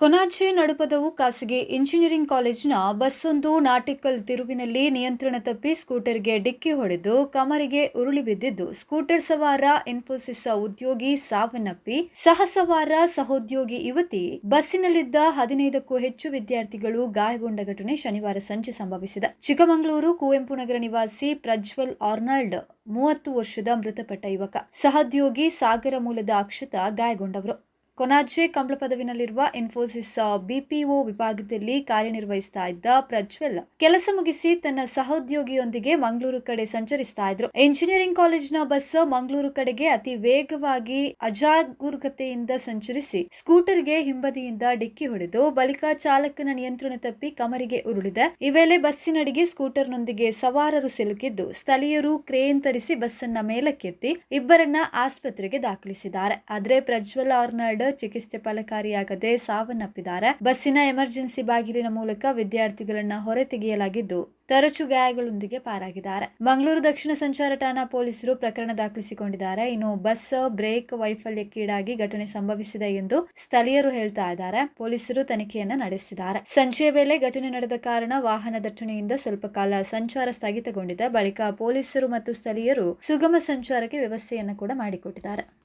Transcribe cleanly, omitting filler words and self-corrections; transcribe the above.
ಕೊನಾಜೆ ನಡುಪದವು ಖಾಸಗಿ ಇಂಜಿನಿಯರಿಂಗ್ ಕಾಲೇಜಿನ ಬಸ್ಸೊಂದು ನಾಟಿಕಲ್ ತಿರುವಿನಲ್ಲಿ ನಿಯಂತ್ರಣ ತಪ್ಪಿ ಸ್ಕೂಟರ್ಗೆ ಡಿಕ್ಕಿ ಹೊಡೆದು ಕಮರಿಗೆ ಉರುಳಿ ಬಿದ್ದಿದ್ದು, ಸ್ಕೂಟರ್ ಸವಾರ ಇನ್ಫೋಸಿಸ್ ಉದ್ಯೋಗಿ ಸಾವನ್ನಪ್ಪಿ, ಸಹಸವಾರ ಸಹೋದ್ಯೋಗಿ ಯುವತಿ, ಬಸ್ಸಿನಲ್ಲಿದ್ದ 15ಕ್ಕೂ ಹೆಚ್ಚು ವಿದ್ಯಾರ್ಥಿಗಳು ಗಾಯಗೊಂಡ ಘಟನೆ ಶನಿವಾರ ಸಂಜೆ ಸಂಭವಿಸಿದೆ. ಚಿಕ್ಕಮಗಳೂರು ಕುವೆಂಪು ನಗರ ನಿವಾಸಿ ಪ್ರಜ್ವಲ್ ಆರ್ನಾಲ್ಡ್ 30 ವರ್ಷದ ಮೃತಪಟ್ಟ ಯುವಕ. ಸಹೋದ್ಯೋಗಿ ಸಾಗರ ಮೂಲದ ಅಕ್ಷತಾ ಗಾಯಗೊಂಡವರು. ಕೊನಾಜೆ ಕಂಬಳ ಪದವಿನಲ್ಲಿರುವ ಇನ್ಫೋಸಿಸ್ ಬಿಪಿಒ ವಿಭಾಗದಲ್ಲಿ ಕಾರ್ಯನಿರ್ವಹಿಸ್ತಾ ಇದ್ದ ಪ್ರಜ್ವಲ್ ಕೆಲಸ ಮುಗಿಸಿ ತನ್ನ ಸಹೋದ್ಯೋಗಿಯೊಂದಿಗೆ ಮಂಗಳೂರು ಕಡೆ ಸಂಚರಿಸ್ತಾ ಇದ್ರು. ಇಂಜಿನಿಯರಿಂಗ್ ಕಾಲೇಜಿನ ಬಸ್ ಮಂಗಳೂರು ಕಡೆಗೆ ಅತಿ ವೇಗವಾಗಿ ಅಜಾಗರೂಕತೆಯಿಂದ ಸಂಚರಿಸಿ ಸ್ಕೂಟರ್ಗೆ ಹಿಂಬದಿಯಿಂದ ಡಿಕ್ಕಿ ಹೊಡೆದು ಬಳಿಕ ಚಾಲಕನ ನಿಯಂತ್ರಣ ತಪ್ಪಿ ಕಮರಿಗೆ ಉರುಳಿದೆ. ಈ ವೇಳೆ ಬಸ್ಸಿನಡಿಗೆ ಸ್ಕೂಟರ್ನೊಂದಿಗೆ ಸವಾರರು ಸಿಲುಕಿದ್ದು, ಸ್ಥಳೀಯರು ಕ್ರೇನ್ ತರಿಸಿ ಬಸ್ಸನ್ನ ಮೇಲಕ್ಕೆತ್ತಿ ಇಬ್ಬರನ್ನ ಆಸ್ಪತ್ರೆಗೆ ದಾಖಲಿಸಿದ್ದಾರೆ. ಆದರೆ ಪ್ರಜ್ವಲ್ ಆರ್ನಾಲ್ಡ್ ಚಿಕಿತ್ಸೆ ಫಲಕಾರಿಯಾಗದೆ ಸಾವನ್ನಪ್ಪಿದ್ದಾರೆ. ಬಸ್ಸಿನ ಎಮರ್ಜೆನ್ಸಿ ಬಾಗಿಲಿನ ಮೂಲಕ ವಿದ್ಯಾರ್ಥಿಗಳನ್ನ ಹೊರತೆಗೆಯಲಾಗಿದ್ದು, ತರಚು ಗಾಯಗಳೊಂದಿಗೆ ಪಾರಾಗಿದ್ದಾರೆ. ಮಂಗಳೂರು ದಕ್ಷಿಣ ಸಂಚಾರ ಠಾಣಾ ಪೊಲೀಸರು ಪ್ರಕರಣ ದಾಖಲಿಸಿಕೊಂಡಿದ್ದಾರೆ. ಇನ್ನು ಬಸ್ ಬ್ರೇಕ್ ವೈಫಲ್ಯಕ್ಕೀಡಾಗಿ ಘಟನೆ ಸಂಭವಿಸಿದೆ ಎಂದು ಸ್ಥಳೀಯರು ಹೇಳ್ತಾ ಇದ್ದಾರೆ. ಪೊಲೀಸರು ತನಿಖೆಯನ್ನ ನಡೆಸಿದ್ದಾರೆ. ಸಂಜೆಯ ವೇಳೆ ಘಟನೆ ನಡೆದ ಕಾರಣ ವಾಹನ ದಟ್ಟಣೆಯಿಂದ ಸ್ವಲ್ಪ ಕಾಲ ಸಂಚಾರ ಸ್ಥಗಿತಗೊಂಡಿದೆ. ಬಳಿಕ ಪೊಲೀಸರು ಮತ್ತು ಸ್ಥಳೀಯರು ಸುಗಮ ಸಂಚಾರಕ್ಕೆ ವ್ಯವಸ್ಥೆಯನ್ನು ಕೂಡ ಮಾಡಿಕೊಟ್ಟಿದ್ದಾರೆ.